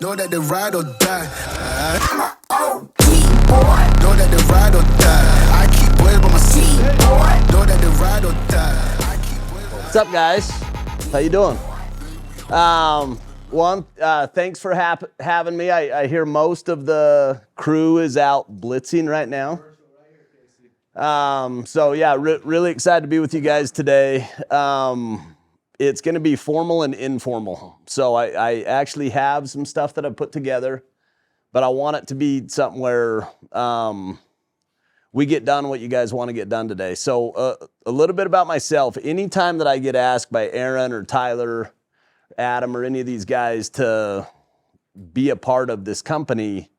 Know that they ride or die. Know that they ride or die. I keep waiting by my seat. Know that they ride or die. I keep waiting. What's up, guys? How you doing? Thanks for having me. I hear most of the crew is out blitzing right now. Really excited to be with you guys today. It's going to be formal and informal. So I actually have some stuff that I've put together, but I want it to be something where we get done what you guys want to get done today. So a little bit about myself. Anytime that I get asked by Aaron or Tyler, Adam, or any of these guys to be a part of this company,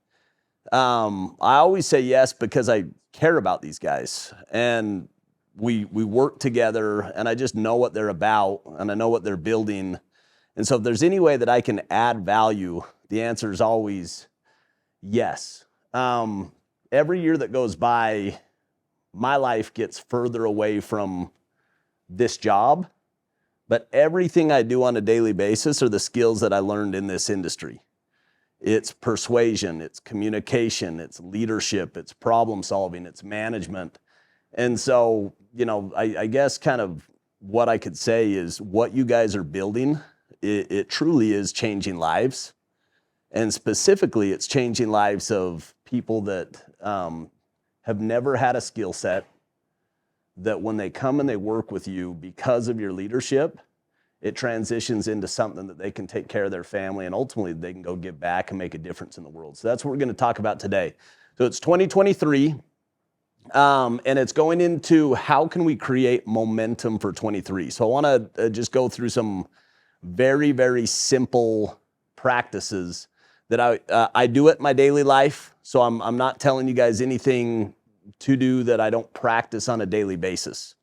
I always say yes because I care about these guys. And we work together, and I just know what they're about, and I know what they're building. And so if there's any way that I can add value, the answer is always yes. Every year that goes by, my life gets further away from this job, but everything I do on a daily basis are the skills that I learned in this industry. It's persuasion, it's communication, it's leadership, it's problem solving, it's management. And so, I guess kind of what I could say is what you guys are building, it truly is changing lives. And specifically, it's changing lives of people that have never had a skill set, that when they come and they work with you because of your leadership, it transitions into something that they can take care of their family, and ultimately they can go give back and make a difference in the world. So that's what we're going to talk about today. So it's 2023, and it's going into how can we create momentum for 23. So I want to just go through some very, very simple practices that I do it in my daily life. So I'm not telling you guys anything to do that I don't practice on a daily basis.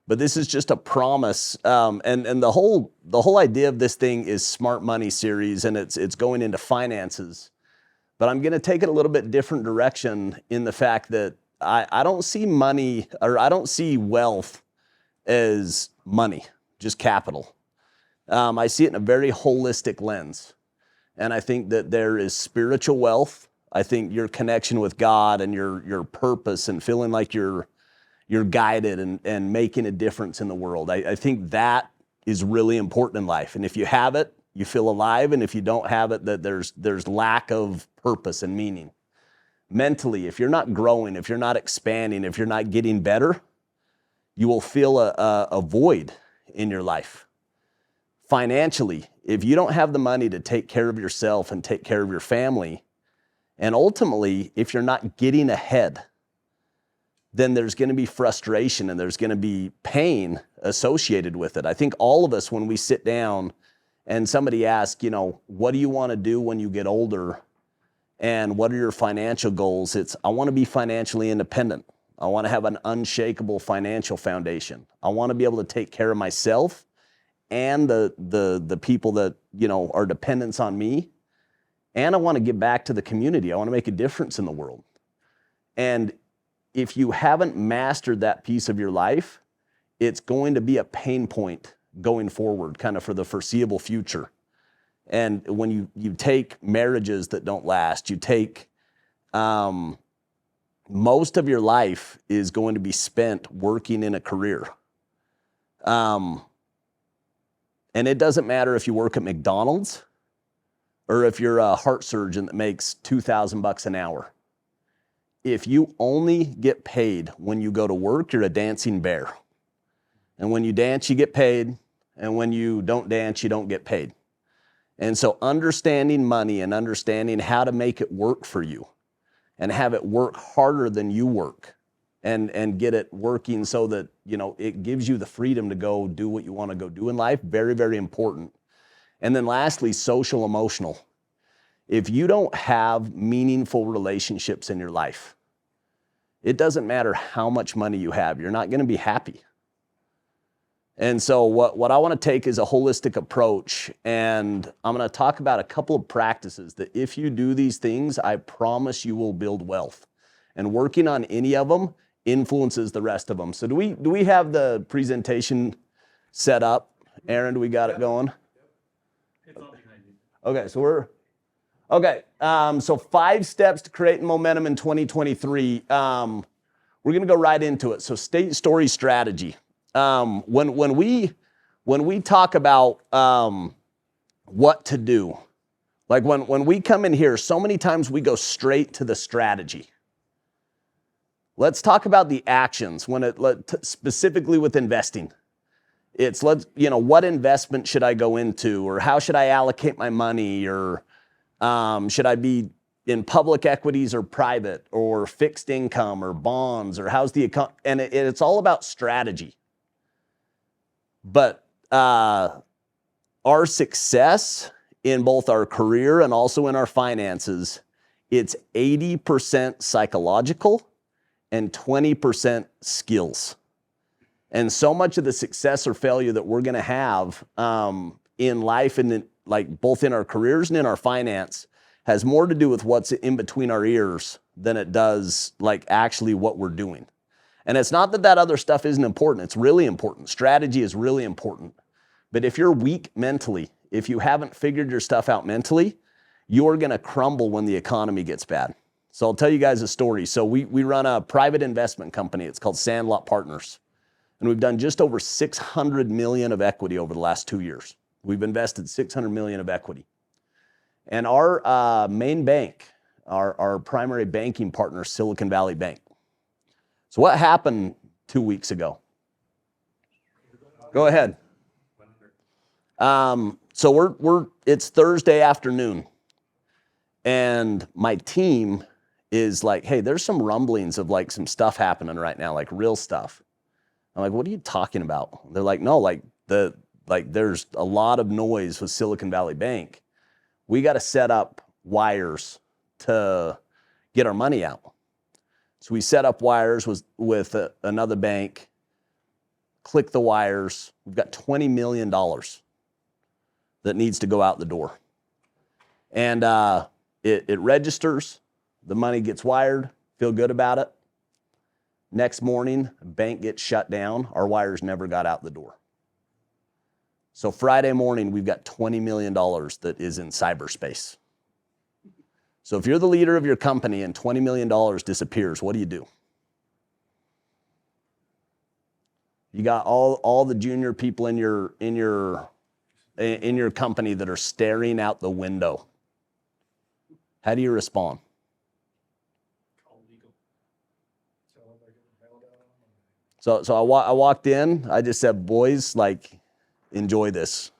But this is just a promise, and the whole idea of this thing is Smart Money series, and it's going into finances. But I'm going to take it a little bit different direction in the fact that I don't see money, or I don't see wealth as money, just capital. I see it in a very holistic lens, and I think that there is spiritual wealth. I think your connection with God and your purpose and feeling like you're guided and making a difference in the world. I think that is really important in life. And if you have it, you feel alive. And if you don't have it, that there's lack of purpose and meaning. Mentally, if you're not growing, if you're not expanding, if you're not getting better, you will feel a void in your life. Financially, if you don't have the money to take care of yourself and take care of your family, and ultimately, if you're not getting ahead, then there's going to be frustration and there's going to be pain associated with it. I think all of us, when we sit down and somebody asks, what do you want to do when you get older? And what are your financial goals? It's, I want to be financially independent. I want to have an unshakable financial foundation. I want to be able to take care of myself and the people that, are dependents on me. And I want to give back to the community. I want to make a difference in the world. And if you haven't mastered that piece of your life, it's going to be a pain point going forward, kind of for the foreseeable future. And when you take marriages that don't last, you take most of your life is going to be spent working in a career. And it doesn't matter if you work at McDonald's or if you're a heart surgeon that makes $2,000 an hour. If you only get paid when you go to work, you're a dancing bear. And when you dance, you get paid. And when you don't dance, you don't get paid. And so understanding money and understanding how to make it work for you and have it work harder than you work and get it working so that, it gives you the freedom to go do what you want to go do in life. Very, very important. And then lastly, social emotional. If you don't have meaningful relationships in your life, it doesn't matter how much money you have, you're not going to be happy. And so what I want to take is a holistic approach, and I'm going to talk about a couple of practices that if you do these things, I promise you will build wealth. And working on any of them influences the rest of them. So do we have the presentation set up? Aaron, do we got it going? It's all behind you. Okay, so Okay, so 5 steps to creating momentum in 2023. We're gonna go right into it. So state story strategy. When we talk about what to do, like when we come in here, so many times we go straight to the strategy. Let's talk about the actions specifically with investing. It's what investment should I go into, or how should I allocate my money, or should I be in public equities or private, or fixed income or bonds, or how's the account? And it's all about strategy. But our success in both our career and also in our finances, it's 80% psychological and 20% skills. And so much of the success or failure that we're gonna have in life, and both in our careers and in our finance, has more to do with what's in between our ears than it does actually what we're doing. And it's not that other stuff isn't important. It's really important. Strategy is really important. But if you're weak mentally, if you haven't figured your stuff out mentally, you're gonna crumble when the economy gets bad. So I'll tell you guys a story. So we run a private investment company. It's called Sandlot Partners. And we've done just over 600 million of equity over the last 2 years. We've invested 600 million of equity. And our main bank, our primary banking partner, Silicon Valley Bank. So what happened 2 weeks ago? Go ahead. So it's Thursday afternoon, and my team is like, hey, there's some rumblings of some stuff happening right now, real stuff. I'm like, what are you talking about? They're like, no, there's a lot of noise with Silicon Valley Bank. We got to set up wires to get our money out. So we set up wires with another bank, click the wires. We've got $20 million that needs to go out the door. And it registers, the money gets wired, feel good about it. Next morning, bank gets shut down. Our wires never got out the door. So Friday morning, we've got $20 million that is in cyberspace. So if you're the leader of your company and $20 million disappears, what do? You got all the junior people in your company that are staring out the window. How do you respond? So I walked in, I just said, boys, enjoy this.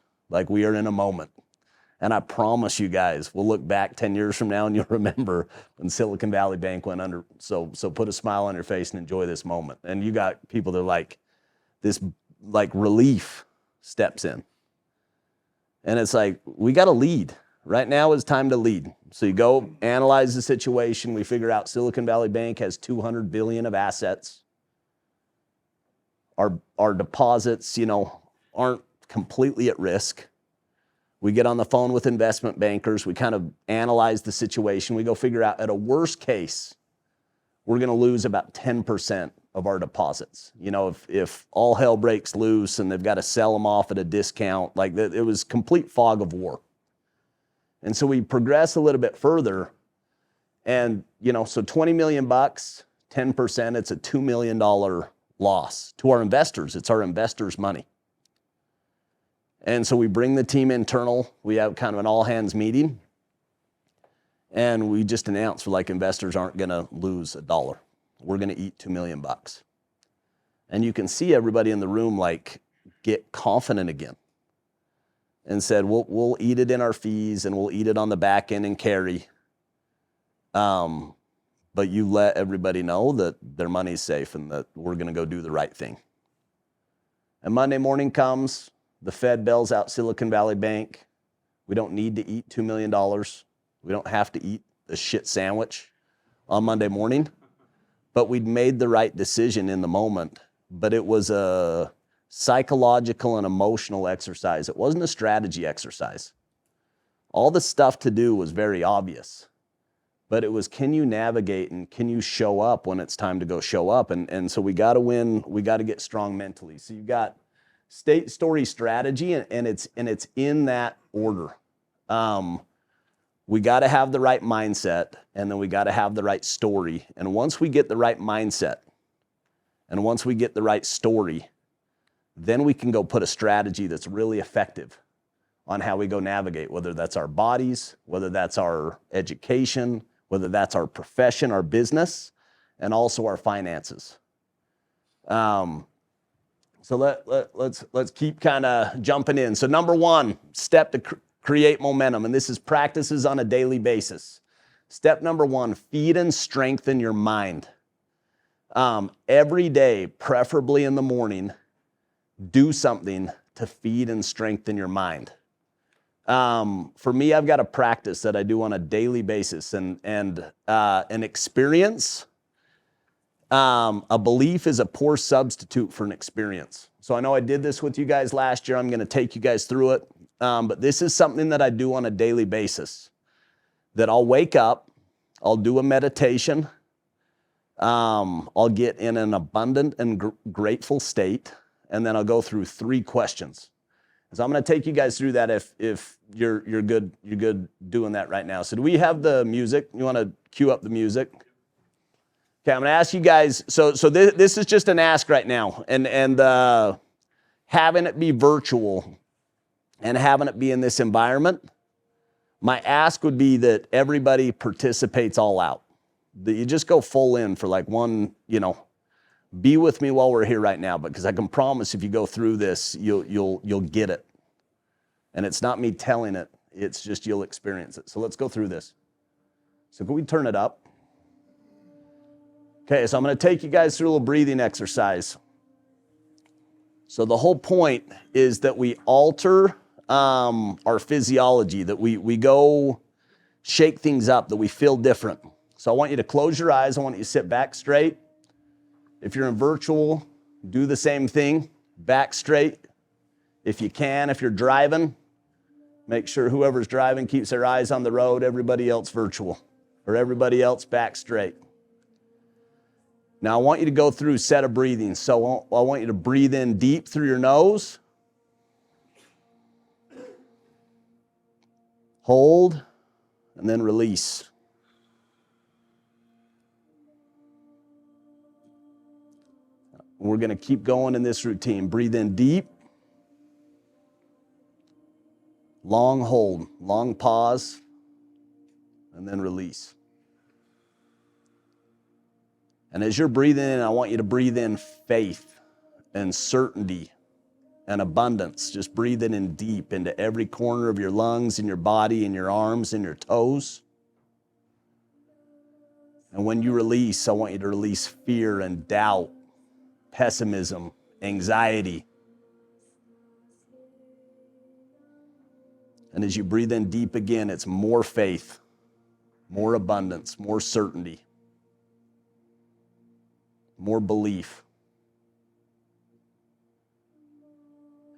We are in a moment. And I promise you guys, we'll look back 10 years from now and you'll remember when Silicon Valley Bank went under. So put a smile on your face and enjoy this moment. And you got people that are this relief steps in. And it's we got to lead. Right now is time to lead. So you go analyze the situation. We figure out Silicon Valley Bank has 200 billion of assets. Our deposits, aren't completely at risk. We get on the phone with investment bankers. We kind of analyze the situation. We go figure out, at a worst case, we're going to lose about 10% of our deposits. If all hell breaks loose and they've got to sell them off at a discount, it was complete fog of war. And so we progress a little bit further, and so 20 million bucks, 10%, it's a $2 million loss to our investors. It's our investors' money. And so we bring the team internal. We have kind of an all-hands meeting, and we just announce investors aren't going to lose a dollar. We're going to eat $2 million bucks. And you can see everybody in the room get confident again, and said, we'll eat it in our fees and we'll eat it on the back end and carry. But you let everybody know that their money's safe and that we're going to go do the right thing. And Monday morning comes, the Fed bails out Silicon Valley Bank. We don't need to eat $2 million. We don't have to eat a shit sandwich on Monday morning. But we'd made the right decision in the moment. But it was a psychological and emotional exercise. It wasn't a strategy exercise. All the stuff to do was very obvious. But it was, can you navigate and can you show up when it's time to go show up? And so we got to win. We got to get strong mentally. So you've got state, story, strategy, and it's in that order. we got to have the right mindset, and then we got to have the right story. And once we get the right mindset, and once we get the right story, then we can go put a strategy that's really effective on how we go navigate, whether that's our bodies, whether that's our education, whether that's our profession, our business, and also our finances. So let's keep kind of jumping in. So number one step to create momentum, and this is practices on a daily basis. Step number one, feed and strengthen your mind. Every day, preferably in the morning, do something to feed and strengthen your mind. For me, I've got a practice that I do on a daily basis, and an experience, a belief is a poor substitute for an experience. So I know I did this with you guys last year. I'm going to take you guys through it. But this is something that I do on a daily basis, that I'll wake up, I'll do a meditation, I'll get in an abundant and grateful state, and then I'll go through 3 questions. So I'm going to take you guys through that if you're good doing that right now. So do we have the music? You want to cue up the music? Okay, I'm going to ask you guys. So this is just an ask right now, and having it be virtual and having it be in this environment, my ask would be that everybody participates all out. That you just go full in for like one, be with me while we're here right now, because I can promise if you go through this, you'll get it. And it's not me telling it, it's just you'll experience it. So let's go through this. So can we turn it up? Okay, so I'm going to take you guys through a little breathing exercise. So the whole point is that we alter our physiology, that we go shake things up, that we feel different. So I want you to close your eyes. I want you to sit back straight. If you're in virtual, do the same thing, back straight. If you can, if you're driving, make sure whoever's driving keeps their eyes on the road, everybody else virtual, or everybody else back straight. Now I want you to go through a set of breathing. So I want you to breathe in deep through your nose. Hold, and then release. We're going to keep going in this routine. Breathe in deep. Long hold, long pause, and then release. And as you're breathing in, I want you to breathe in faith and certainty and abundance. Just breathe it in deep into every corner of your lungs, in your body, in your arms, in your toes. And when you release, I want you to release fear and doubt, pessimism, anxiety. And as you breathe in deep again, it's more faith, more abundance, more certainty, more belief.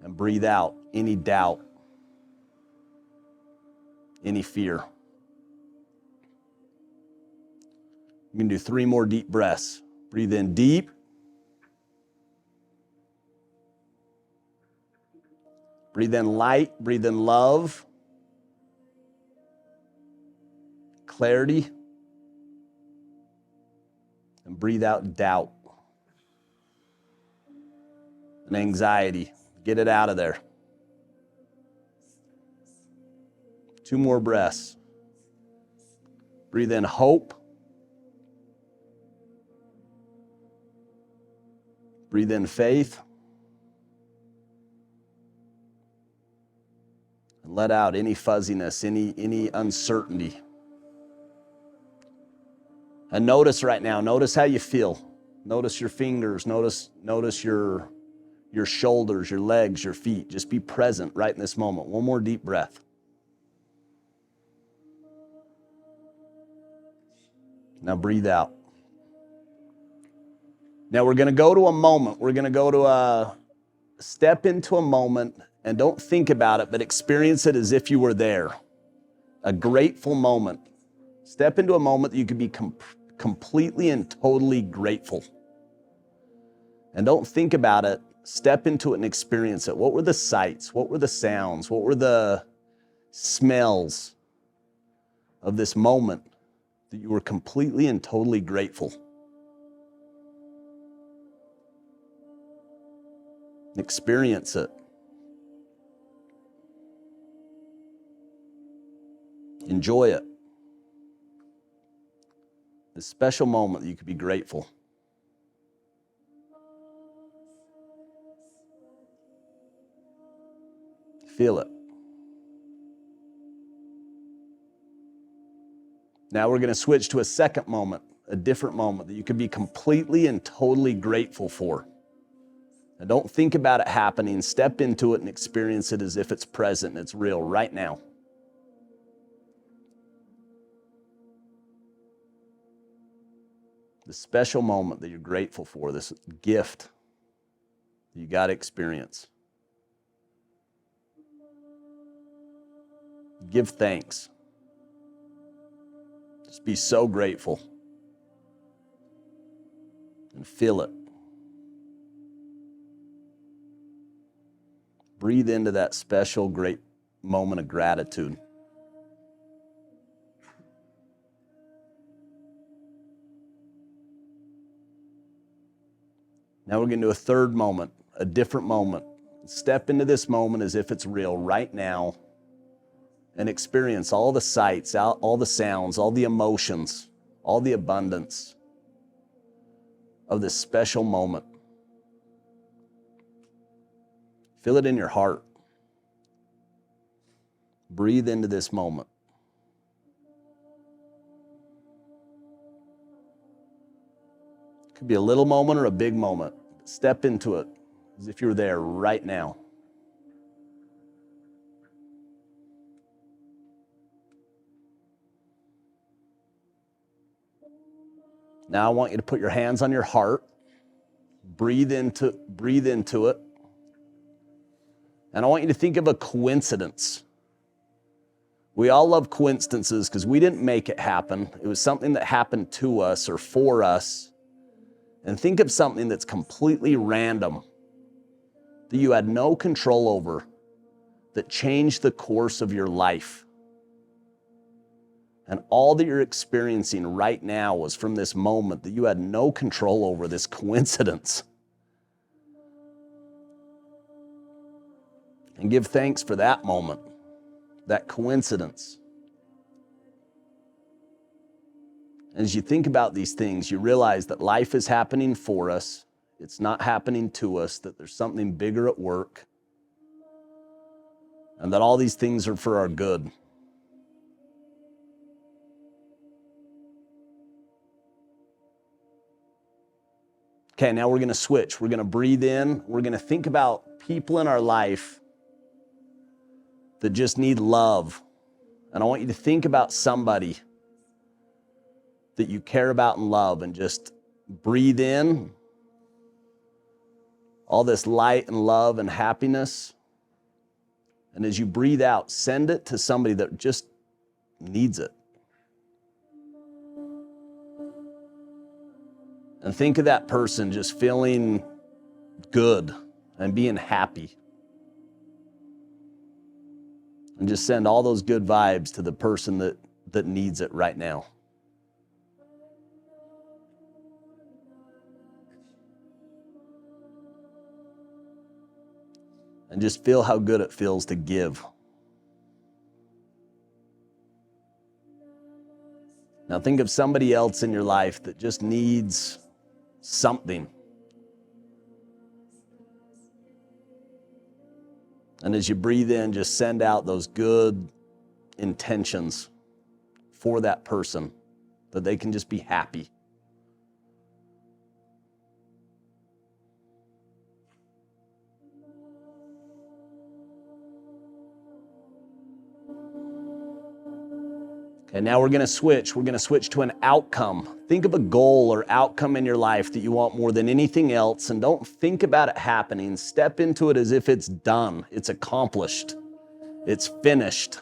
And breathe out any doubt, any fear. You can do 3 more deep breaths. Breathe in deep. Breathe in light, breathe in love, clarity, and breathe out doubt and anxiety. Get it out of there. 2 more breaths. Breathe in hope. Breathe in faith. And let out any fuzziness, any uncertainty. And notice right now, notice how you feel. Notice your fingers, notice your shoulders, your legs, your feet. Just be present right in this moment. 1 more deep breath. Now breathe out. Now we're going to go to a moment. We're going to go to step into a moment, and don't think about it, but experience it as if you were there. A grateful moment. Step into a moment that you could be completely and totally grateful. And don't think about it. Step into it and experience it. What were the sights? What were the sounds? What were the smells? of this moment that you were completely and totally grateful. Experience it. Enjoy it. This special moment that you could be grateful. Feel it. Now we're going to switch to a second moment, a different moment that you could be completely and totally grateful for. Now don't think about it happening. Step into it and experience it as if it's present and it's real right now. The special moment that you're grateful for, this gift that you got to experience. Give thanks. Just be so grateful and feel it. Breathe into that special, great moment of gratitude. Now we're going to do a third moment, a different moment. Step into this moment as if it's real right now and experience all the sights, all the sounds, all the emotions, all the abundance of this special moment. Feel it in your heart. Breathe into this moment. It could be a little moment or a big moment. Step into it as if you're there right now. Now I want you to put your hands on your heart. Breathe into it. And I want you to think of a coincidence. We all love coincidences because we didn't make it happen. It was something that happened to us or for us. And think of something that's completely random, that you had no control over, that changed the course of your life. And all that you're experiencing right now was from this moment that you had no control over, this coincidence. And give thanks for that moment, that coincidence. As you think about these things, you realize that life is happening for us. It's not happening to us, that there's something bigger at work, and that all these things are for our good. Okay, now we're going to switch. We're going to breathe in. We're going to think about people in our life that just need love. And I want you to think about somebody that you care about and love, and just breathe in all this light and love and happiness. And as you breathe out, send it to somebody that just needs it. And think of that person just feeling good and being happy. And just send all those good vibes to the person that needs it right now. And just feel how good it feels to give. Now think of somebody else in your life that just needs something. And as you breathe in, just send out those good intentions for that person, that they can just be happy. And now we're going to switch. We're going to switch to an outcome. Think of a goal or outcome in your life that you want more than anything else, and don't think about it happening. Step into it as if it's done, it's accomplished, it's finished.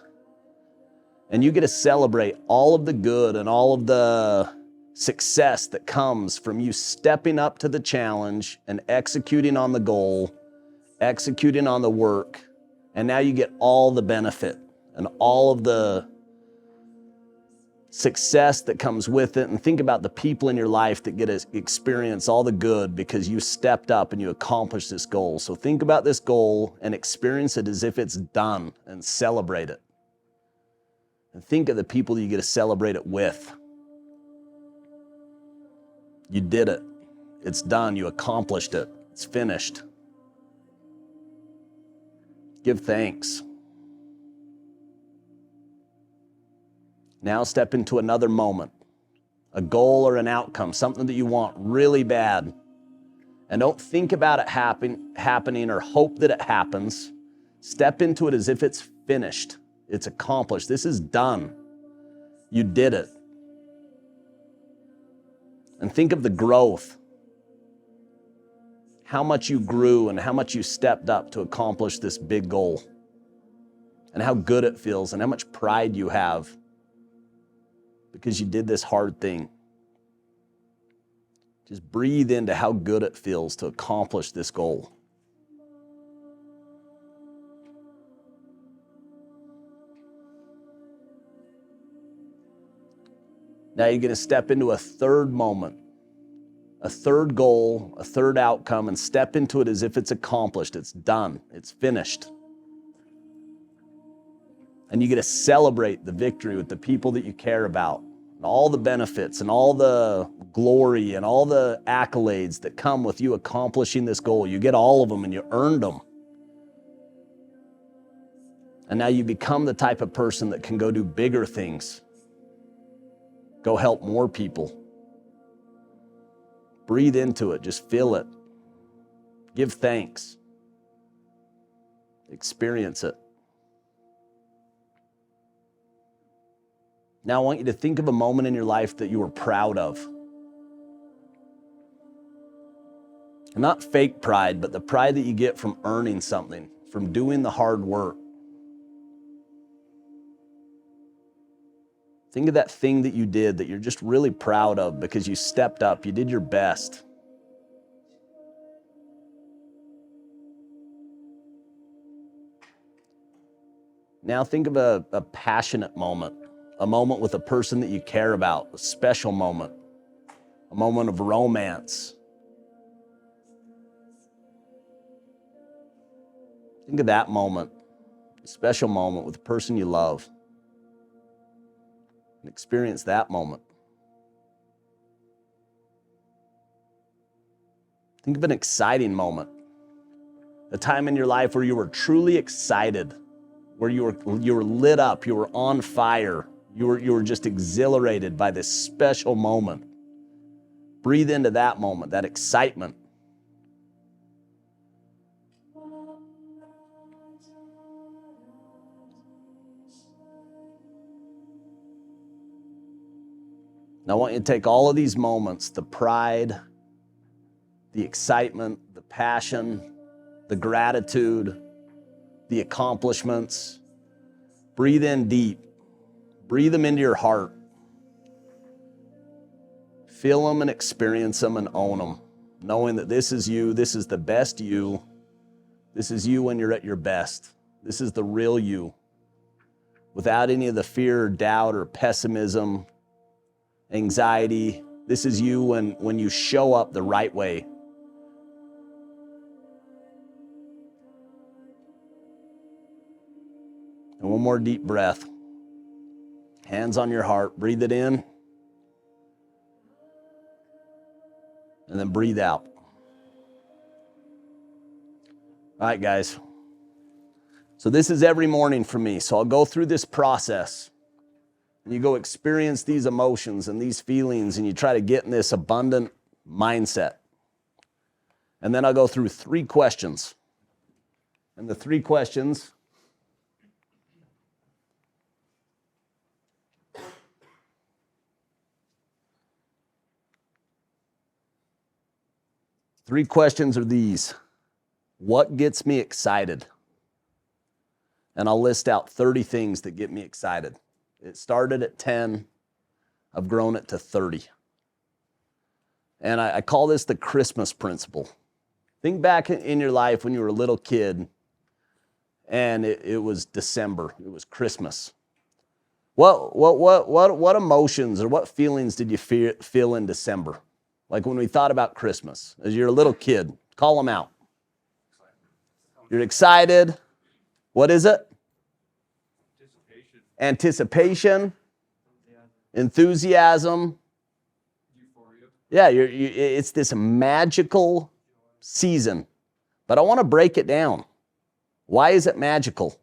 And you get to celebrate all of the good and all of the success that comes from you stepping up to the challenge and executing on the goal, executing on the work, and now you get all the benefit and all of the success that comes with it, and think about the people in your life that get to experience all the good because you stepped up and you accomplished this goal. So think about this goal and experience it as if it's done and celebrate it. And think of the people that you get to celebrate it with. You did it. It's done. You accomplished it. It's finished. Give thanks. Now step into another moment, a goal or an outcome, something that you want really bad. And don't think about it happening or hope that it happens. Step into it as if it's finished. It's accomplished. This is done. You did it. And think of the growth. How much you grew and how much you stepped up to accomplish this big goal. And how good it feels and how much pride you have because you did this hard thing. Just breathe into how good it feels to accomplish this goal. Now you're going to step into a third moment, a third goal, a third outcome, and step into it as if it's accomplished, it's done, it's finished. And you get to celebrate the victory with the people that you care about, and all the benefits and all the glory and all the accolades that come with you accomplishing this goal. You get all of them and you earned them. And now you become the type of person that can go do bigger things. Go help more people. Breathe into it. Just feel it. Give thanks. Experience it. Now I want you to think of a moment in your life that you were proud of. And not fake pride, but the pride that you get from earning something, from doing the hard work. Think of that thing that you did that you're just really proud of because you stepped up, you did your best. Now think of a passionate moment, a moment with a person that you care about, a special moment, a moment of romance. Think of that moment, a special moment with a person you love. And experience that moment. Think of an exciting moment, a time in your life where you were truly excited, where you were lit up, you were on fire, you were just exhilarated by this special moment. Breathe into that moment, that excitement. Now I want you to take all of these moments, the pride, the excitement, the passion, the gratitude, the accomplishments. Breathe in deep. Breathe them into your heart. Feel them and experience them and own them, knowing that this is you, this is the best you, this is you when you're at your best. This is the real you, without any of the fear or doubt or pessimism, anxiety. This is you when you show up the right way. And one more deep breath. Hands on your heart. Breathe it in. And then breathe out. All right, guys. So this is every morning for me. So I'll go through this process. And you go experience these emotions and these feelings, and you try to get in this abundant mindset. And then I'll go through 3 questions. And the 3 questions are these. What gets me excited? And I'll list out 30 things that get me excited. It started at 10. I've grown it to 30. And I call this the Christmas principle. Think back in your life when you were a little kid and it was December. It was Christmas. What emotions or what feelings did you feel in December? Like when we thought about Christmas, as you're a little kid, call them out. You're excited. What is it? Anticipation. Enthusiasm. Euphoria. Yeah, it's this magical season. But I want to break it down. Why is it magical?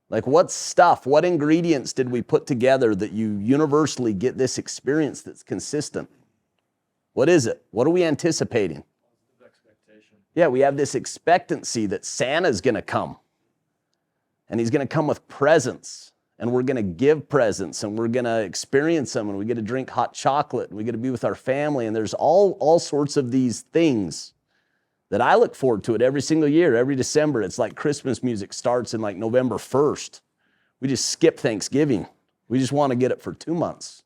Like what ingredients did we put together that you universally get this experience that's consistent? What is it? What are we anticipating? Expectation. Yeah, we have this expectancy that Santa's going to come. And he's going to come with presents. And we're going to give presents. And we're going to experience them. And we get to drink hot chocolate. And we get to be with our family. And there's all sorts of these things that I look forward to it every single year, every December. It's like Christmas music starts in like November 1st. We just skip Thanksgiving. We just want to get it for 2 months.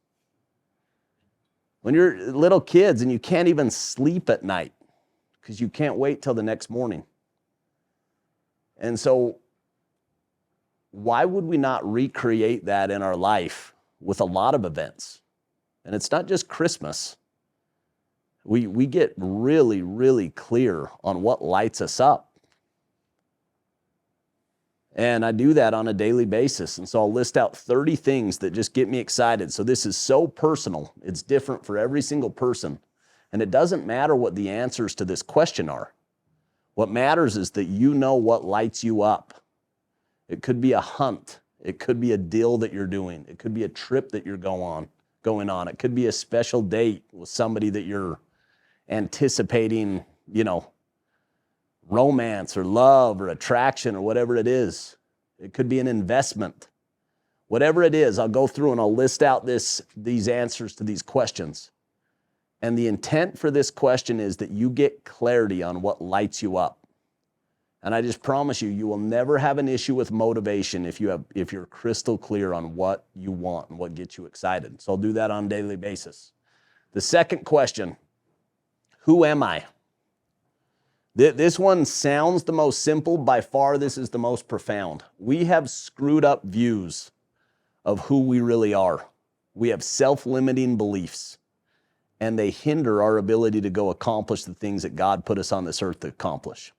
When you're little kids and you can't even sleep at night because you can't wait till the next morning. And so why would we not recreate that in our life with a lot of events? And it's not just Christmas. We get really, really clear on what lights us up. And I do that on a daily basis. And so I'll list out 30 things that just get me excited. So this is so personal. It's different for every single person. And it doesn't matter what the answers to this question are. What matters is that you know what lights you up. It could be a hunt. It could be a deal that you're doing. It could be a trip that you're going on. It could be a special date with somebody that you're anticipating, romance or love or attraction or whatever it is. It could be an investment. Whatever it is, I'll go through and I'll list out these answers to these questions. And the intent for this question is that you get clarity on what lights you up. And I just promise you will never have an issue with motivation if you're crystal clear on what you want and what gets you excited. So I'll do that on a daily basis. The second question, who am I? This one sounds the most simple. By far, this is the most profound. We have screwed up views of who we really are. We have self-limiting beliefs, and they hinder our ability to go accomplish the things that God put us on this earth to accomplish.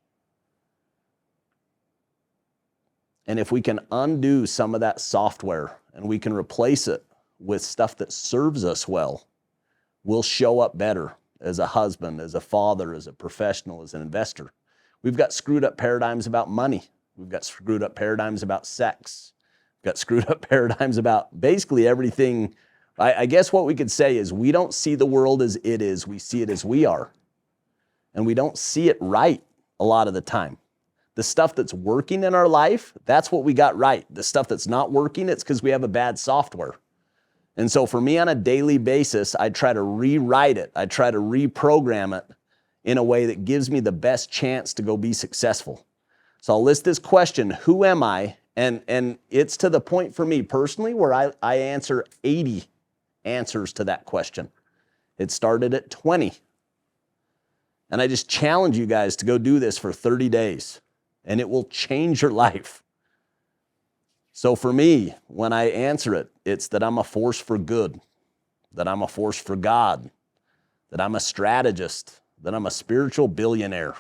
And if we can undo some of that software and we can replace it with stuff that serves us well, we'll show up better as a husband, as a father, as a professional, as an investor. We've got screwed up paradigms about money. We've got screwed up paradigms about sex. We've got screwed up paradigms about basically everything. I guess what we could say is we don't see the world as it is. We see it as we are. And we don't see it right a lot of the time. The stuff that's working in our life, that's what we got right. The stuff that's not working, it's because we have a bad software. And so for me on a daily basis, I try to rewrite it. I try to reprogram it in a way that gives me the best chance to go be successful. So I'll list this question, who am I? And it's to the point for me personally where I answer 80 answers to that question. It started at 20. And I just challenge you guys to go do this for 30 days. And it will change your life. So for me, when I answer it, it's that I'm a force for good, that I'm a force for God, that I'm a strategist, that I'm a spiritual billionaire,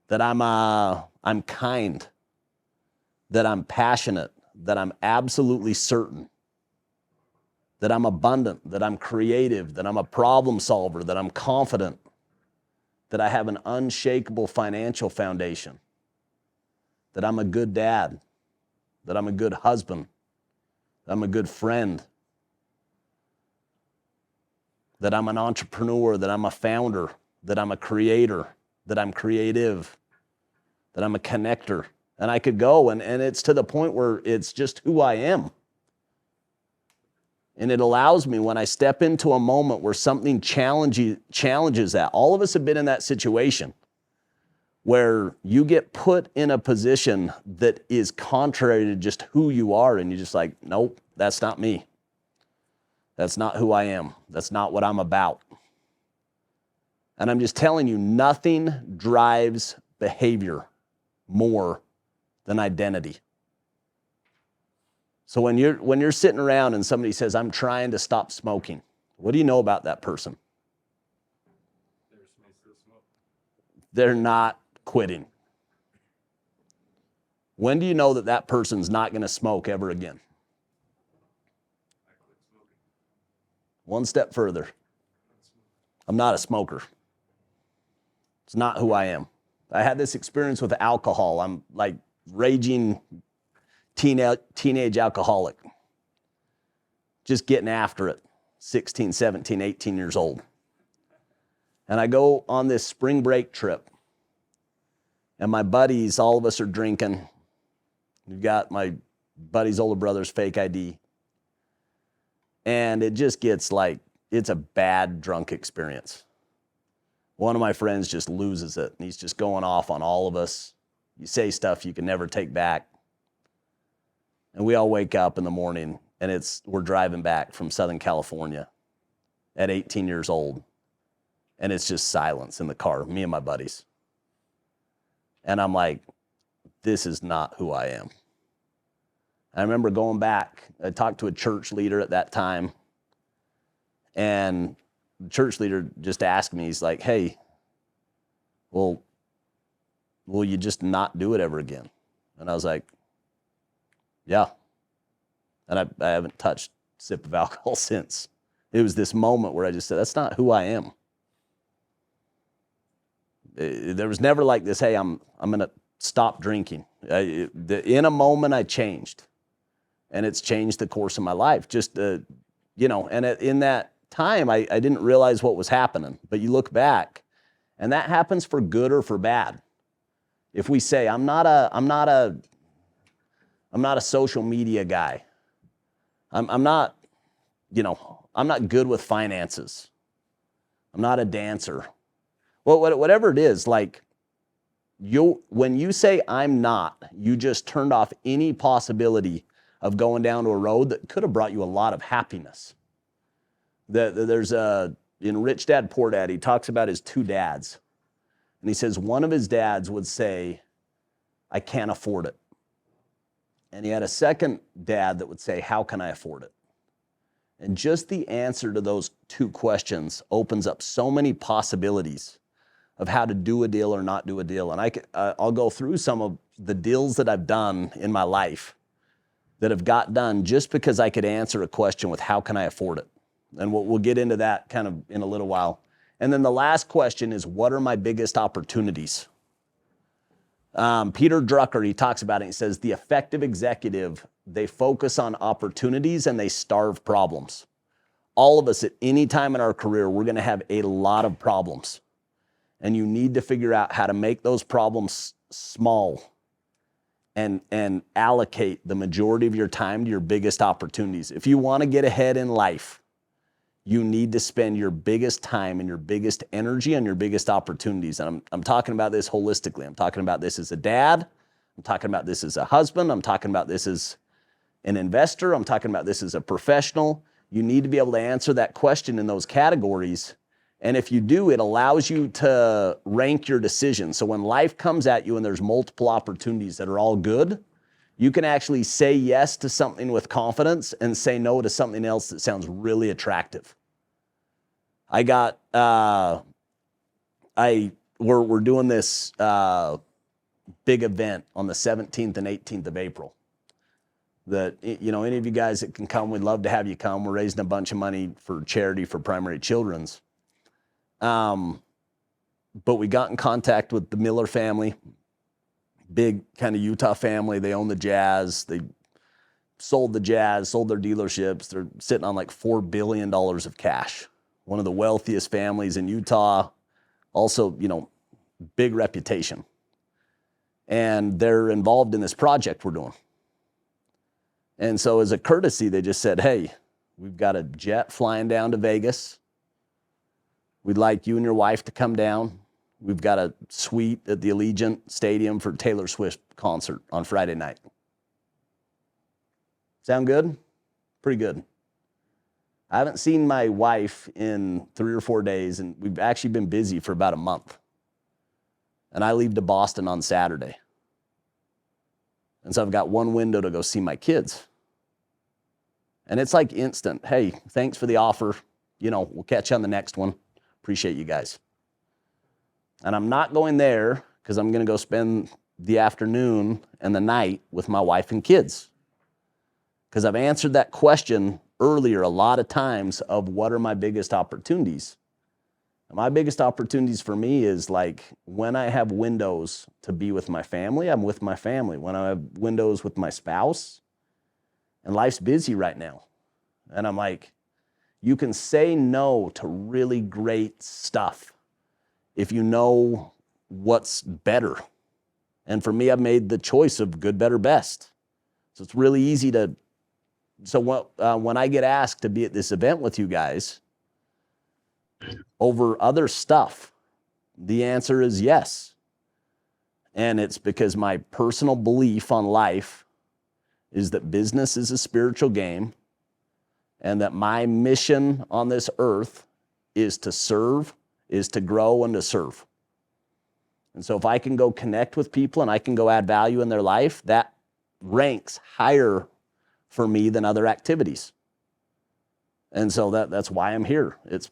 that I'm kind, that I'm passionate, that I'm absolutely certain, that I'm abundant, that I'm creative, that I'm a problem solver, that I'm confident, that I have an unshakable financial foundation, that I'm a good dad, that I'm a good husband, that I'm a good friend, that I'm an entrepreneur, that I'm a founder, that I'm a creator, that I'm creative, that I'm a connector. And I could go, and it's to the point where it's just who I am. And it allows me, when I step into a moment where something challenges that, all of us have been in that situation, where you get put in a position that is contrary to just who you are, and you're just like, nope, that's not me. That's not who I am. That's not what I'm about. And I'm just telling you, nothing drives behavior more than identity. So when you're sitting around and somebody says, I'm trying to stop smoking, what do you know about that person? They're not quitting. When do you know that that person's not going to smoke ever again? One step further. I'm not a smoker. It's not who I am. I had this experience with alcohol. I'm like raging teenage alcoholic. Just getting after it. 16, 17, 18 years old. And I go on this spring break trip. And my buddies, all of us are drinking. We've got my buddy's older brother's fake ID. And it just gets like, it's a bad drunk experience. One of my friends just loses it. And he's just going off on all of us. You say stuff you can never take back. And we all wake up in the morning and we're driving back from Southern California at 18 years old. And it's just silence in the car, me and my buddies. And I'm like, this is not who I am. I remember going back. I talked to a church leader at that time. And the church leader just asked me, he's like, hey, well, will you just not do it ever again? And I was like, yeah. And I haven't touched a sip of alcohol since. It was this moment where I just said, that's not who I am. There was never like this, hey, I'm going to stop drinking. In a moment, I changed. And it's changed the course of my life. Just, and in that time, I didn't realize what was happening. But you look back, and that happens for good or for bad. If we say, I'm not a social media guy. I'm not good with finances. I'm not a dancer. Well, whatever it is, like, when you say I'm not, you just turned off any possibility of going down to a road that could have brought you a lot of happiness. There's in Rich Dad, Poor Dad, he talks about his two dads. And he says one of his dads would say, I can't afford it. And he had a second dad that would say, how can I afford it? And just the answer to those two questions opens up so many possibilities of how to do a deal or not do a deal. And I'll go through some of the deals that I've done in my life that have got done just because I could answer a question with how can I afford it? And we'll get into that kind of in a little while. And then the last question is, what are my biggest opportunities? Peter Drucker, he talks about it. He says, the effective executive, they focus on opportunities and they starve problems. All of us at any time in our career, we're going to have a lot of problems. And you need to figure out how to make those problems small and allocate the majority of your time to your biggest opportunities. If you want to get ahead in life, you need to spend your biggest time and your biggest energy on your biggest opportunities. And I'm talking about this holistically. I'm talking about this as a dad. I'm talking about this as a husband. I'm talking about this as an investor. I'm talking about this as a professional. You need to be able to answer that question in those categories. And if you do, it allows you to rank your decisions. So when life comes at you and there's multiple opportunities that are all good, you can actually say yes to something with confidence and say no to something else that sounds really attractive. We're doing this big event on the 17th and 18th of April. That, any of you guys that can come, we'd love to have you come. We're raising a bunch of money for charity for primary children's. But we got in contact with the Miller family, big kind of Utah family. They own the Jazz. They sold the Jazz, sold their dealerships. They're sitting on like $4 billion of cash. One of the wealthiest families in Utah. Also, big reputation. And they're involved in this project we're doing. And so as a courtesy, they just said, hey, we've got a jet flying down to Vegas. We'd like you and your wife to come down. We've got a suite at the Allegiant Stadium for Taylor Swift concert on Friday night. Sound good? Pretty good. I haven't seen my wife in 3 or 4 days, and we've actually been busy for about a month. And I leave to Boston on Saturday. And so I've got one window to go see my kids. And it's like instant. Hey, thanks for the offer. We'll catch you on the next one. Appreciate you guys. And I'm not going there because I'm going to go spend the afternoon and the night with my wife and kids. Because I've answered that question earlier a lot of times of what are my biggest opportunities. And my biggest opportunities for me is like when I have windows to be with my family, I'm with my family. When I have windows with my spouse, and life's busy right now. And I'm like, you can say no to really great stuff if you know what's better. And for me, I've made the choice of good, better, best. So it's really easy to, when I get asked to be at this event with you guys over other stuff, the answer is yes. And it's because my personal belief on life is that business is a spiritual game and that my mission on this earth is to serve, is to grow and to serve. And so if I can go connect with people and I can go add value in their life, that ranks higher for me than other activities. And so that's why I'm here. It's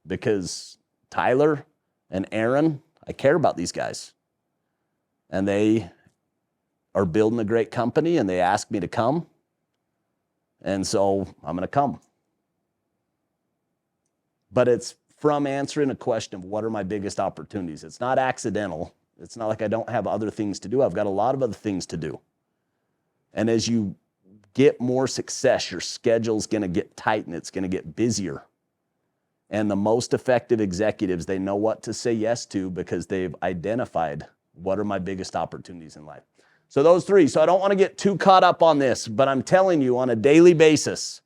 because Tyler and Aaron, I care about these guys. And they are building a great company and they asked me to come. And so I'm going to come. But it's from answering a question of what are my biggest opportunities. It's not accidental. It's not like I don't have other things to do. I've got a lot of other things to do. And as you get more success, your schedule's going to get tight and it's going to get busier. And the most effective executives, they know what to say yes to because they've identified what are my biggest opportunities in life. So those three. So I don't want to get too caught up on this, but I'm telling you on a daily basis,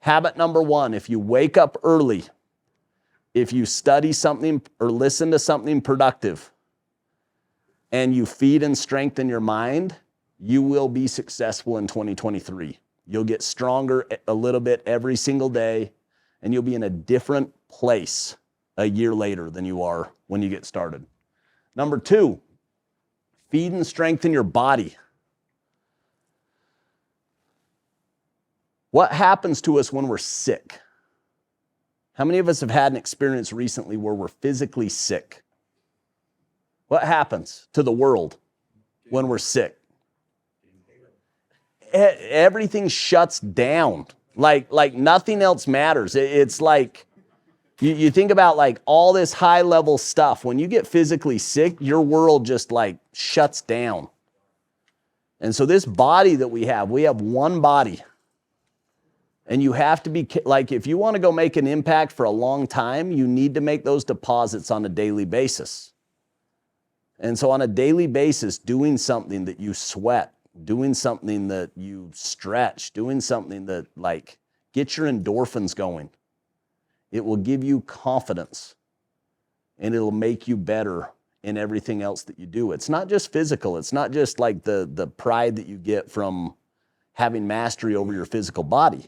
habit number one, if you wake up early, if you study something or listen to something productive, and you feed and strengthen your mind, you will be successful in 2023. You'll get stronger a little bit every single day, and you'll be in a different place a year later than you are when you get started. Number two, feed and strengthen your body. What happens to us when we're sick? How many of us have had an experience recently where we're physically sick? What happens to the world when we're sick? Everything shuts down. Like nothing else matters. It's like, you think about like all this high level stuff. When you get physically sick, your world just like shuts down. And so this body that we have one body. And you have to be, like, if you want to go make an impact for a long time, you need to make those deposits on a daily basis. And so on a daily basis, doing something that you sweat, doing something that you stretch, doing something that, like, gets your endorphins going, it will give you confidence and it'll make you better in everything else that you do. It's not just physical. It's not just like the pride that you get from having mastery over your physical body.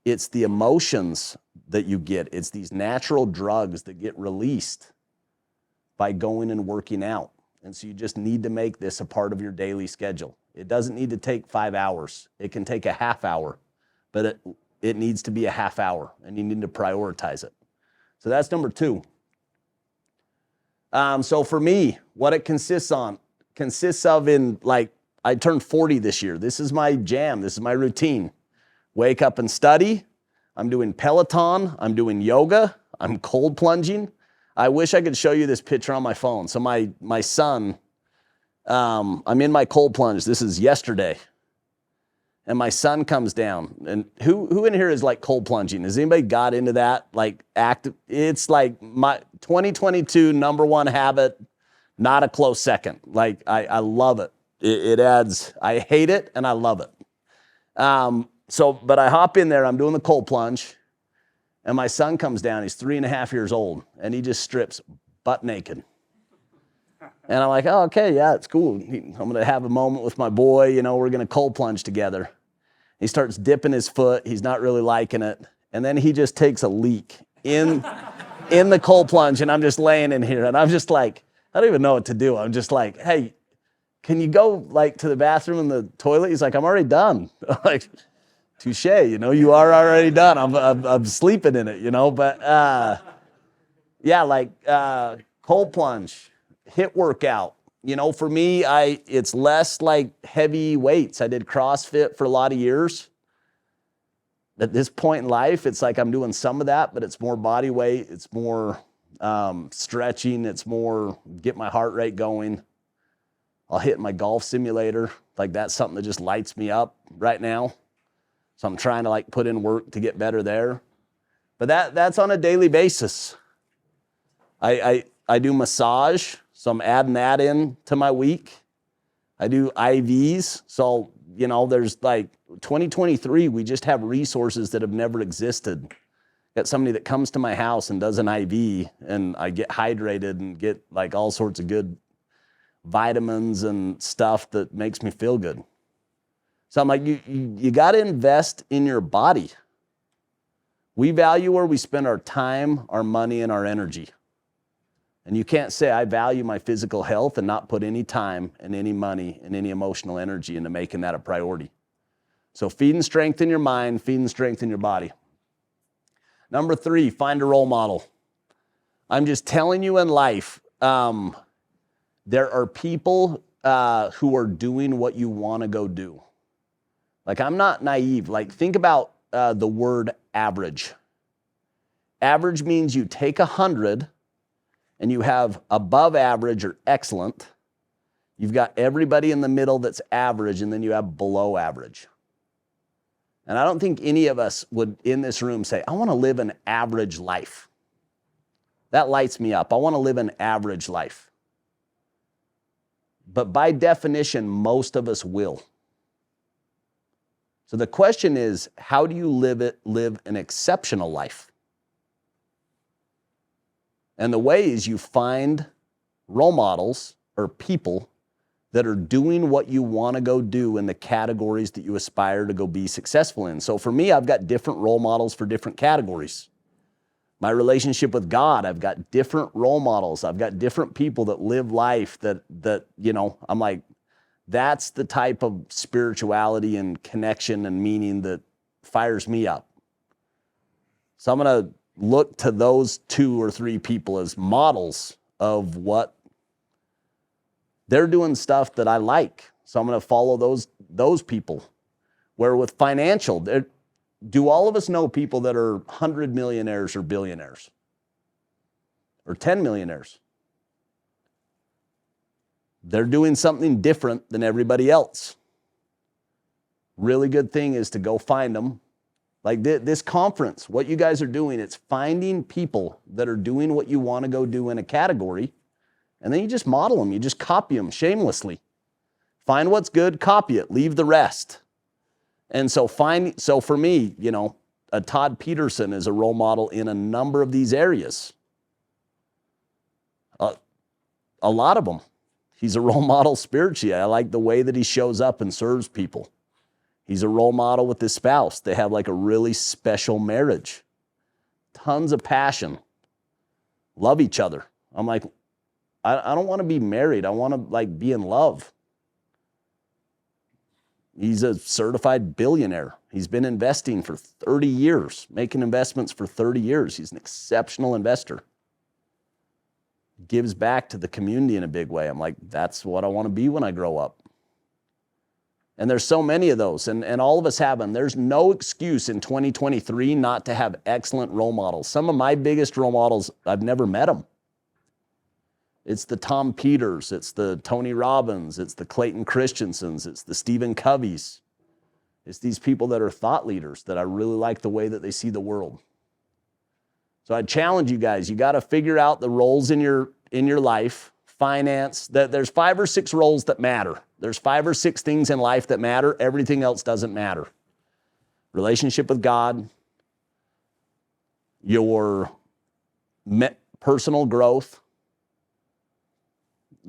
It's the emotions that you get. It's these natural drugs that get released by going and working out. And so you just need to make this a part of your daily schedule. It doesn't need to take 5 hours. It can take a half hour, but it needs to be a half hour and you need to prioritize it. So that's number two. So for me, what it consists of in, like, I turned 40 this year. This is my jam. This is my routine. Wake up and study. I'm doing Peloton. I'm doing yoga. I'm cold plunging. I wish I could show you this picture on my phone. So my son, I'm in my cold plunge. This is yesterday. And my son comes down. And who in here is like cold plunging? Has anybody got into that? Like active? It's like my 2022 number one habit, not a close second. Like I love it. It adds, I hate it and I love it. But I hop in there, I'm doing the cold plunge, and my son comes down, he's 3.5 years old, and he just strips butt naked. And I'm like, oh, okay, yeah, it's cool. I'm gonna have a moment with my boy, we're gonna cold plunge together. He starts dipping his foot, he's not really liking it, and then he just takes a leak in the cold plunge, and I'm just laying in here, and I'm just like, I don't even know what to do. I'm just like, hey, can you go like to the bathroom and the toilet? He's like, I'm already done. Like, Touche, you are already done. I'm sleeping in it, but yeah, like cold plunge, HIIT workout. For me, it's less like heavy weights. I did CrossFit for a lot of years. At this point in life, it's like I'm doing some of that, but it's more body weight. It's more stretching. It's more get my heart rate going. I'll hit my golf simulator. Like that's something that just lights me up right now. So I'm trying to like put in work to get better there. But that's on a daily basis. I do massage, so I'm adding that in to my week. I do IVs, so there's like 2023, we just have resources that have never existed. Got somebody that comes to my house and does an IV, and I get hydrated and get like all sorts of good vitamins and stuff that makes me feel good. So I'm like, you got to invest in your body. We value where we spend our time, our money, and our energy. And you can't say I value my physical health and not put any time and any money and any emotional energy into making that a priority. So feed and strengthen your mind, feed and strengthen your body. Number 3, find a role model. I'm just telling you in life, there are people who are doing what you want to go do. Like I'm not naive. Like think about the word average. Average means you take 100 and you have above average or excellent. You've got everybody in the middle that's average, and then you have below average. And I don't think any of us would in this room say, I want to live an average life. That lights me up. I want to live an average life. But by definition, most of us will. So the question is, how do you live an exceptional life? And the way is you find role models or people that are doing what you want to go do in the categories that you aspire to go be successful in. So for me, I've got different role models for different categories. My relationship with God, I've got different role models. I've got different people that live life that I'm like, that's the type of spirituality and connection and meaning that fires me up. So I'm going to look to those 2 or 3 people as models of what they're doing, stuff that I like. So I'm going to follow those people. Where with financial, do all of us know people that are 100 millionaires or billionaires or 10 millionaires? They're doing something different than everybody else. Really good thing is to go find them. Like this conference, what you guys are doing, it's finding people that are doing what you want to go do in a category, and then you just model them. You just copy them shamelessly. Find what's good, copy it, leave the rest. And so for me, a Todd Peterson is a role model in a number of these areas. A lot of them. He's a role model spiritually. I like the way that he shows up and serves people. He's a role model with his spouse. They have like a really special marriage. Tons of passion. Love each other. I'm like, I don't want to be married. I want to like be in love. He's a certified billionaire. He's been investing for 30 years, making investments for 30 years. He's an exceptional investor. Gives back to the community in a big way. I'm like, that's what I want to be when I grow up. And there's so many of those, and all of us have them. There's no excuse in 2023 not to have excellent role models. Some of my biggest role models, I've never met them. It's the Tom Peters, it's the Tony Robbins, it's the Clayton Christensens, it's the Stephen Coveys. It's these people that are thought leaders that I really like the way that they see the world. So I challenge you guys, you got to figure out the roles in your life. Finance, there's 5 or 6 roles that matter. There's 5 or 6 things in life that matter. Everything else doesn't matter. Relationship with God, your personal growth,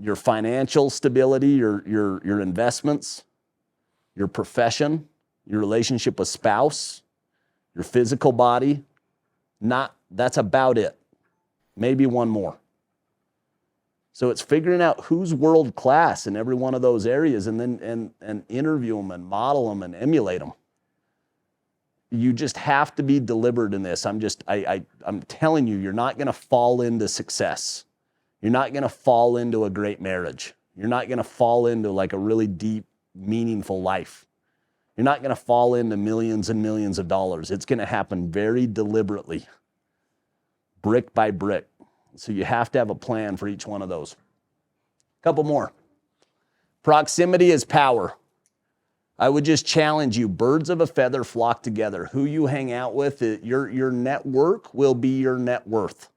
your financial stability, your investments, your profession, your relationship with spouse, your physical body. That's about it. Maybe one more. So it's figuring out who's world class in every one of those areas, and then and interview them and model them and emulate them. you just have to be deliberate in this. I'm telling you, you're not going to fall into success. You're not going to fall into a great marriage. You're not going to fall into like a really deep, meaningful life. You're not going to fall into millions and millions of dollars. It's going to happen very deliberately, brick by brick. So you have to have a plan for each one of those. A couple more. Proximity is power. I would just challenge you, birds of a feather flock together. Who you hang out with, your network will be your net worth.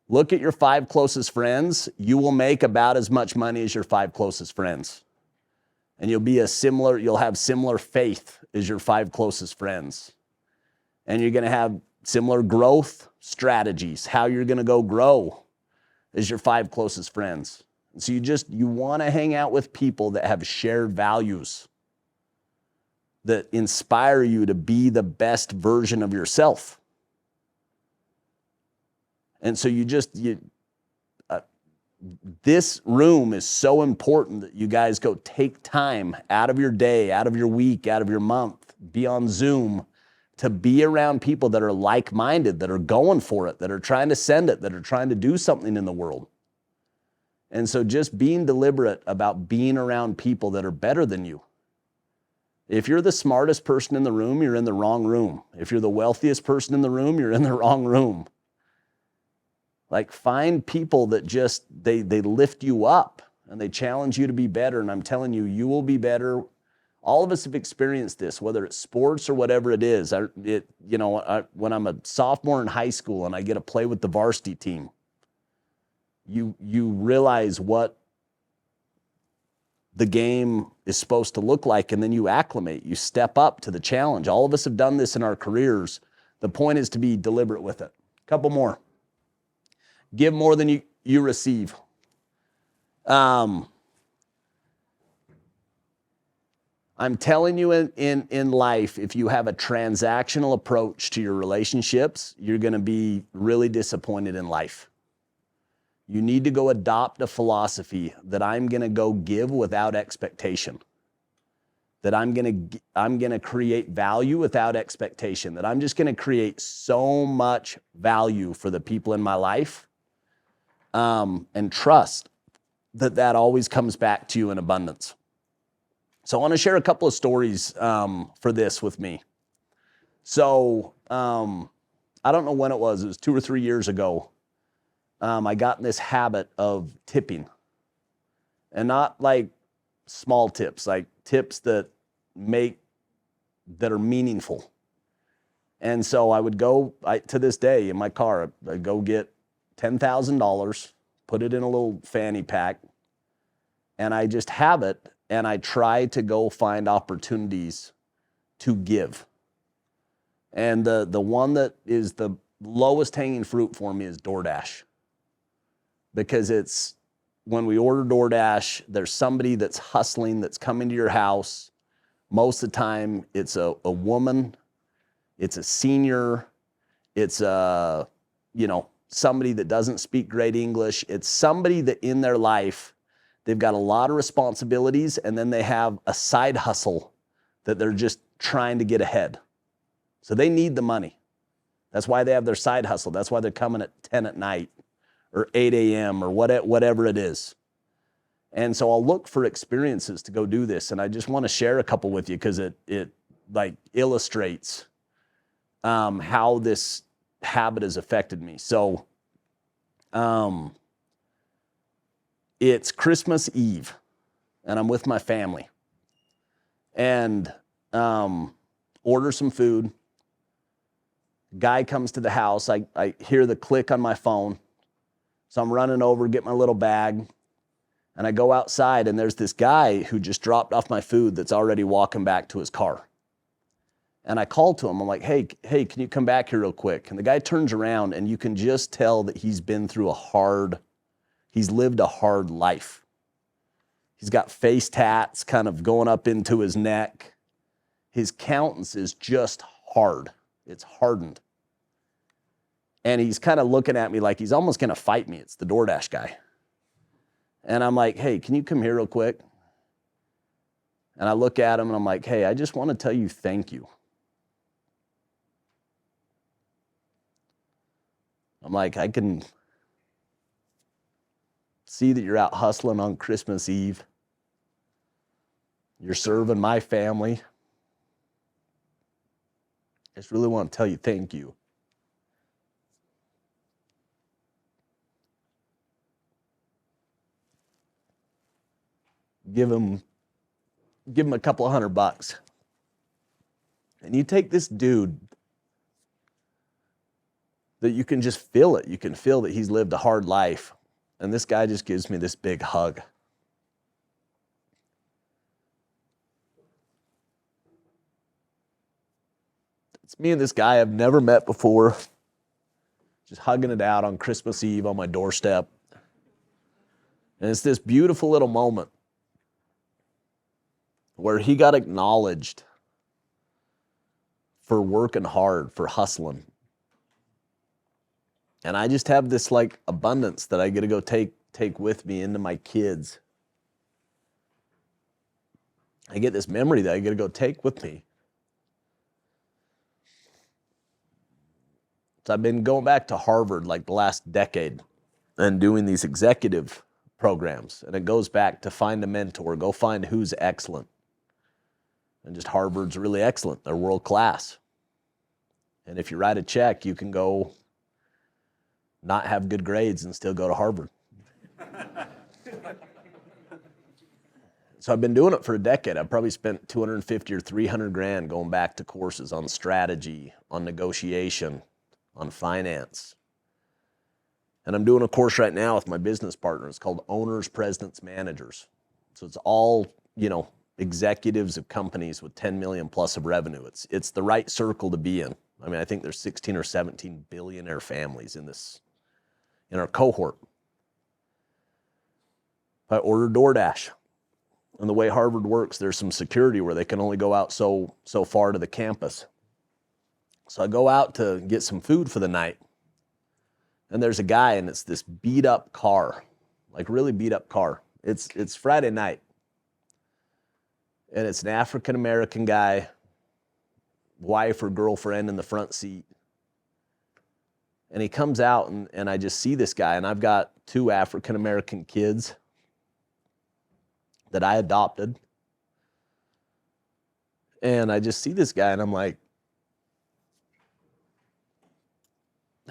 Look at your 5 closest friends. You will make about as much money as your 5 closest friends. And you'll have similar faith as your 5 closest friends. And you're going to have similar growth strategies, how you're going to go grow as your 5 closest friends. So you want to hang out with people that have shared values that inspire you to be the best version of yourself. And so this room is so important that you guys go take time out of your day, out of your week, out of your month, be on Zoom to be around people that are like-minded, that are going for it, that are trying to send it, that are trying to do something in the world. And so just being deliberate about being around people that are better than you. If you're the smartest person in the room, you're in the wrong room. If you're the wealthiest person in the room, you're in the wrong room. Like find people that just, they lift you up and they challenge you to be better. And I'm telling you, you will be better. All of us have experienced this, whether it's sports or whatever it is. When I'm a sophomore in high school and I get to play with the varsity team, you realize what the game is supposed to look like, and then you acclimate, you step up to the challenge. All of us have done this in our careers. The point is to be deliberate with it. A couple more. Give more than you receive. I'm telling you in life, if you have a transactional approach to your relationships, you're going to be really disappointed in life. You need to go adopt a philosophy that I'm going to go give without expectation. That I'm going to create value without expectation. That I'm just going to create so much value for the people in my life, and trust that always comes back to you in abundance. So I want to share a couple of stories for this with me. So I don't know when it was 2 or 3 years ago. I got in this habit of tipping, and not like small tips, like tips that are meaningful. And so I would go, to this day in my car, I'd go get $10,000, put it in a little fanny pack, and I just have it, and I try to go find opportunities to give. And the one that is the lowest hanging fruit for me is DoorDash. Because it's, when we order DoorDash, there's somebody that's hustling, that's coming to your house. Most of the time, it's a woman, it's a senior, it's somebody that doesn't speak great English. It's somebody that in their life, they've got a lot of responsibilities, and then they have a side hustle that they're just trying to get ahead. So they need the money. That's why they have their side hustle. That's why they're coming at 10 at night. Or 8 a.m. or whatever it is. And so I'll look for experiences to go do this. And I just want to share a couple with you because it like illustrates how this habit has affected me. So it's Christmas Eve and I'm with my family and order some food. Guy comes to the house. I hear the click on my phone. So I'm running over, get my little bag, and I go outside, and there's this guy who just dropped off my food that's already walking back to his car. And I called to him. I'm like, hey, can you come back here real quick? And the guy turns around, and you can just tell that he's lived a hard life. He's got face tats kind of going up into his neck. His countenance is just hard. It's hardened. And he's kind of looking at me like he's almost going to fight me. It's the DoorDash guy. And I'm like, hey, can you come here real quick? And I look at him and I'm like, hey, I just want to tell you thank you. I'm like, I can see that you're out hustling on Christmas Eve. You're serving my family. I just really want to tell you thank you. Give him a couple of $100. And you take this dude that you can just feel it. You can feel that he's lived a hard life. And this guy just gives me this big hug. It's me and this guy I've never met before, just hugging it out on Christmas Eve on my doorstep. And it's this beautiful little moment where he got acknowledged for working hard, for hustling. And I just have this like abundance that I get to go take with me into my kids. I get this memory that I get to go take with me. So I've been going back to Harvard like the last decade and doing these executive programs. And it goes back to find a mentor, go find who's excellent. And just Harvard's really excellent. They're world class. And if you write a check, you can go not have good grades and still go to Harvard. So I've been doing it for a decade. I've probably spent 250 or 300 grand going back to courses on strategy, on negotiation, on finance. And I'm doing a course right now with my business partner. It's called Owners, Presidents, Managers. So it's all, executives of companies with 10 million plus of revenue. It's the right circle to be in. I mean, I think there's 16 or 17 billionaire families in our cohort. I ordered DoorDash. And the way Harvard works, there's some security where they can only go out so far to the campus. So I go out to get some food for the night. And there's a guy, and it's this beat up car, like really beat up car. It's Friday night. And it's an African-American guy, wife or girlfriend in the front seat. And he comes out, and I just see this guy, and I've got 2 African-American kids that I adopted. And I just see this guy, and I'm like,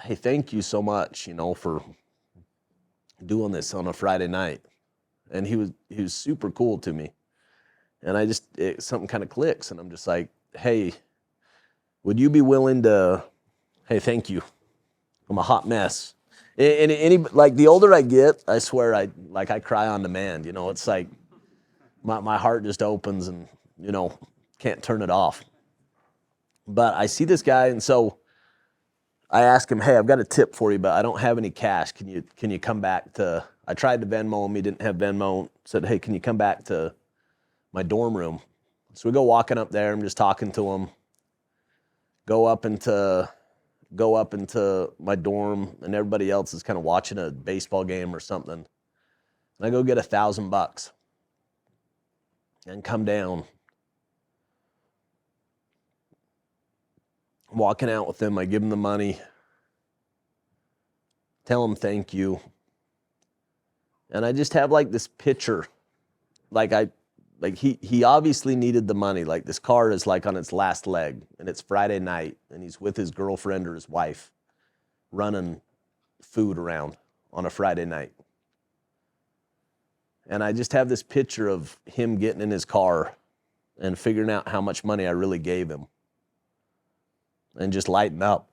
hey, thank you so much, for doing this on a Friday night. And he was super cool to me. And something kind of clicks, and I'm just like, hey, would you be willing to, hey, thank you. I'm a hot mess. And like the older I get, I swear I cry on demand. It's like my heart just opens and, can't turn it off. But I see this guy, and so I ask him, hey, I've got a tip for you, but I don't have any cash. Can you come back to, I tried to Venmo him, he didn't have Venmo, said, hey, can you come back to my dorm room? So we go walking up there, I'm just talking to him, go up into my dorm, and everybody else is kind of watching a baseball game or something. And I go get $1,000 and come down. I'm walking out with him, I give him the money, tell him thank you. And I just have like this picture, he obviously needed the money. Like this car is like on its last leg, and it's Friday night, and he's with his girlfriend or his wife running food around on a Friday night. And I just have this picture of him getting in his car and figuring out how much money I really gave him and just lighting up.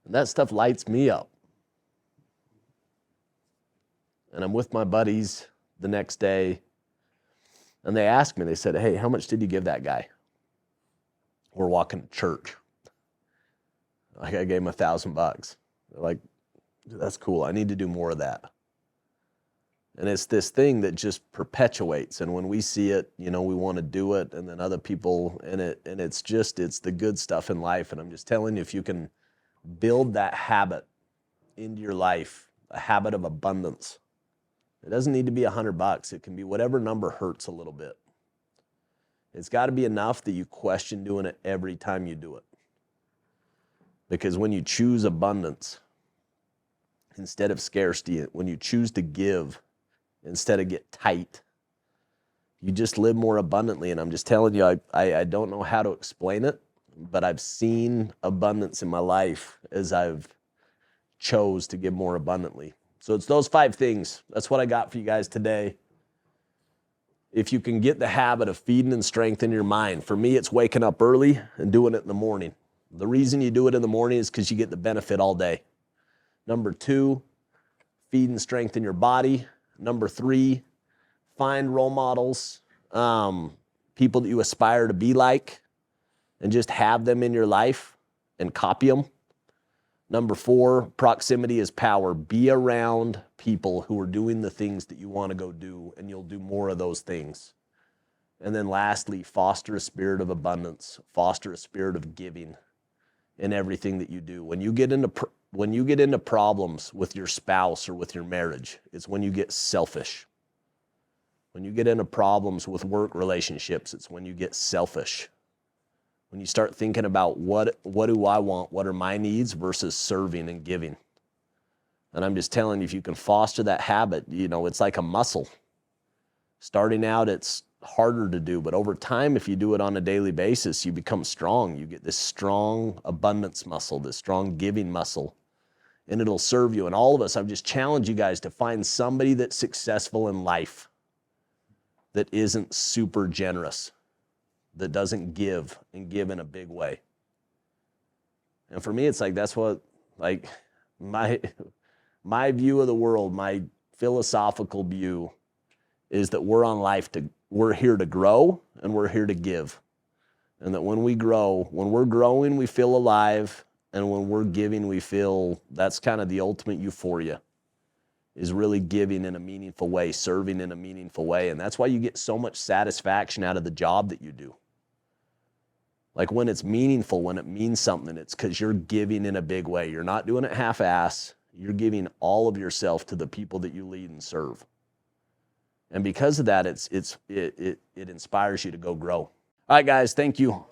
And that stuff lights me up. And I'm with my buddies the next day, and they asked me, they said, hey, how much did you give that guy? We're walking to church. I gave him $1,000. They're like, that's cool. I need to do more of that. And it's this thing that just perpetuates. And when we see it, we want to do it. And then other people, and it's the good stuff in life. And I'm just telling you, if you can build that habit into your life, a habit of abundance, it doesn't need to be $100. It can be whatever number hurts a little bit. It's got to be enough that you question doing it every time you do it. Because when you choose abundance instead of scarcity, when you choose to give instead of get tight, you just live more abundantly. And I'm just telling you, I don't know how to explain it, but I've seen abundance in my life as I've chose to give more abundantly. So it's those 5 things. That's what I got for you guys today. If you can get the habit of feeding and strengthening your mind, for me, it's waking up early and doing it in the morning. The reason you do it in the morning is because you get the benefit all day. Number 2, feed and strengthen your body. Number 3, find role models, people that you aspire to be like, and just have them in your life and copy them. Number 4, proximity is power. Be around people who are doing the things that you want to go do, and you'll do more of those things. And then lastly, foster a spirit of abundance. Foster a spirit of giving in everything that you do. When you get into problems with your spouse or with your marriage, it's when you get selfish. When you get into problems with work relationships, it's when you get selfish. When you start thinking about what do I want, what are my needs versus serving and giving. And I'm just telling you, if you can foster that habit, it's like a muscle. Starting out, it's harder to do, but over time, if you do it on a daily basis, you become strong. You get this strong abundance muscle, this strong giving muscle, and it'll serve you. And all of us, I've just challenged you guys to find somebody that's successful in life that isn't super generous, that doesn't give and give in a big way. And for me, it's like, that's what, like, my view of the world, my philosophical view is that we're here to grow and we're here to give. And that when we're growing, we feel alive. And when we're giving, we feel, that's kind of the ultimate euphoria, is really giving in a meaningful way, serving in a meaningful way. And that's why you get so much satisfaction out of the job that you do. Like when it's meaningful, when it means something, it's because you're giving in a big way. You're not doing it half-ass. You're giving all of yourself to the people that you lead and serve. And because of that, it inspires you to go grow. All right, guys, thank you.